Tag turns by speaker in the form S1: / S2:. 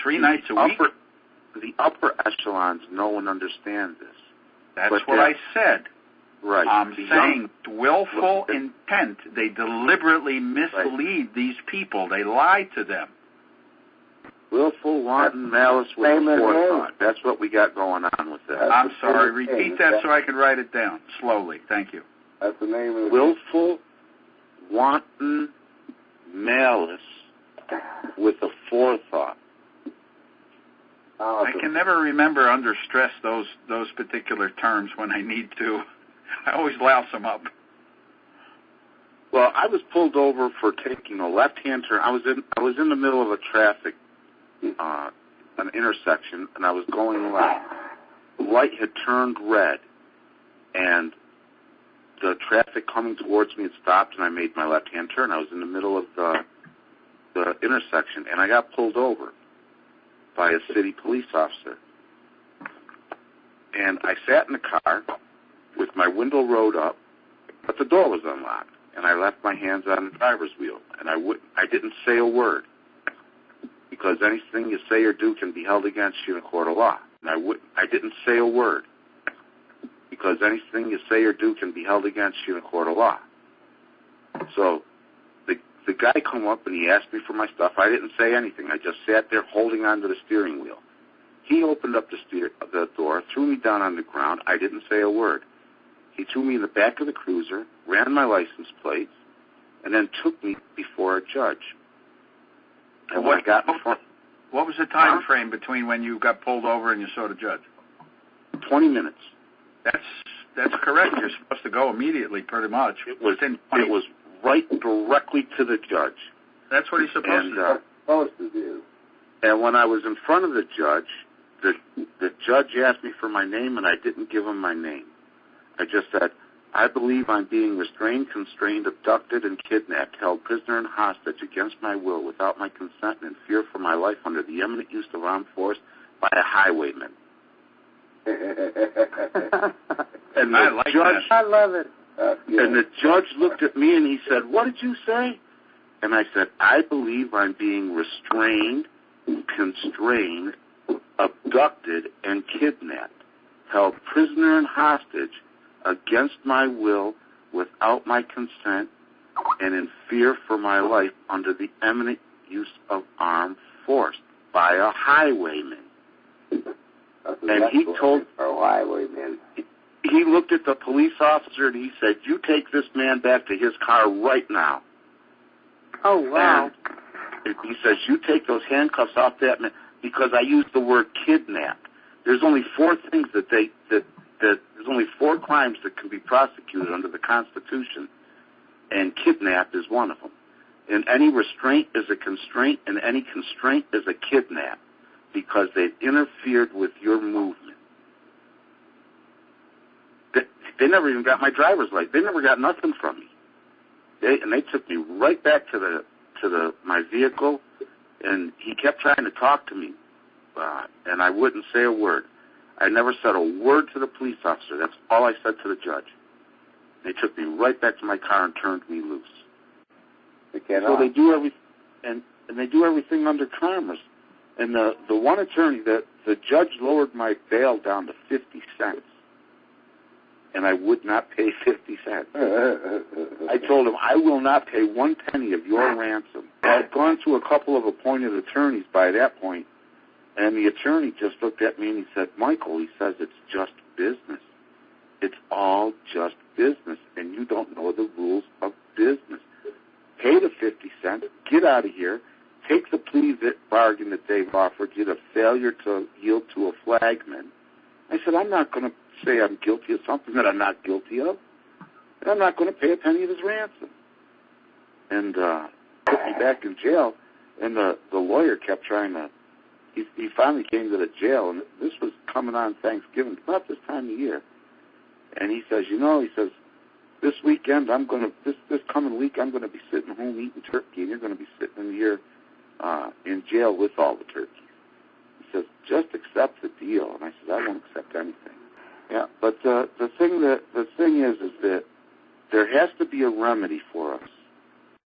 S1: 3 nights a week?
S2: The upper echelons know and understand this.
S1: That's what I said.
S2: Right.
S1: I'm saying willful intent. They deliberately mislead these people. They lie to them.
S2: Willful, wanton, malice with forethought. That's what we got going on with that.
S1: I'm sorry. Repeat that so I can write it down slowly. Thank you.
S3: That's the name of it.
S2: Willful, wanton, malice with a forethought.
S1: I can never remember under stress those particular terms when I need to. I always louse them up.
S2: Well, I was pulled over for taking a left-hand turn. I was in the middle of a traffic an intersection, and I was going left. The light had turned red, and the traffic coming towards me had stopped, and I made my left-hand turn. I was in the middle of the intersection, and I got pulled over by a city police officer. And I sat in the car with my window rolled up, but the door was unlocked, and I left my hands on the driver's wheel, and I didn't say a word, because anything you say or do can be held against you in a court of law. And I didn't say a word, because anything you say or do can be held against you in a court of law. So the guy come up and he asked me for my stuff. I didn't say anything. I just sat there holding onto the steering wheel. He opened up the door, threw me down on the ground. I didn't say a word. He threw me in the back of the cruiser, ran my license plates, and then took me before a judge. And when I got in front,
S1: what was the time frame between when you got pulled over and you saw the judge?
S2: 20 minutes.
S1: That's correct. You're supposed to go immediately, pretty much.
S2: It was right directly to the judge.
S1: That's what he's supposed
S3: to do.
S2: And when I was in front of the judge, the judge asked me for my name, and I didn't give him my name. I just said, I believe I'm being restrained, constrained, abducted, and kidnapped, held prisoner and hostage against my will, without my consent, and in fear for my life under the imminent use of armed force by a highwayman. And the judge,
S4: I love it.
S2: And the judge looked at me and he said, what did you say? And I said, I believe I'm being restrained, constrained, abducted, and kidnapped, held prisoner and hostage against my will, without my consent, and in fear for my life under the imminent use of armed force by a highwayman. And he told he looked at the police officer and he said, you take this man back to his car right now.
S4: Oh, wow.
S2: And he says, you take those handcuffs off that man, because I used the word kidnap. There's only 4 things there's only 4 crimes that can be prosecuted under the Constitution, and kidnap is one of them. And any restraint is a constraint, and any constraint is a kidnap, because they've interfered with your movement. They never even got my driver's license. They never got nothing from me. They took me right back to my vehicle, and he kept trying to talk to me, and I wouldn't say a word. I never said a word to the police officer. That's all I said to the judge. They took me right back to my car and turned me loose. So they do everything, and they do everything under cameras. And the one attorney, the judge lowered my bail down to 50 cents. And I would not pay 50 cents. I told him, I will not pay 1 penny of your ransom. I had gone through a couple of appointed attorneys by that point, and the attorney just looked at me and he said, Michael, he says, it's just business. It's all just business, and you don't know the rules of business. Pay the 50 cents, get out of here, take the plea bargain that they've offered you, the failure to yield to a flagman. I said, I'm not going to say I'm guilty of something that I'm not guilty of, and I'm not going to pay a penny of his ransom. And put me back in jail, and the lawyer kept trying to, he finally came to the jail, and this was coming on Thanksgiving, about this time of year. And he says, this weekend, this coming week, I'm going to be sitting home eating turkey, and you're going to be sitting in here in jail with all the turkeys. He says, just accept the deal. And I said, I won't accept anything. Yeah, but the thing is that there has to be a remedy for us.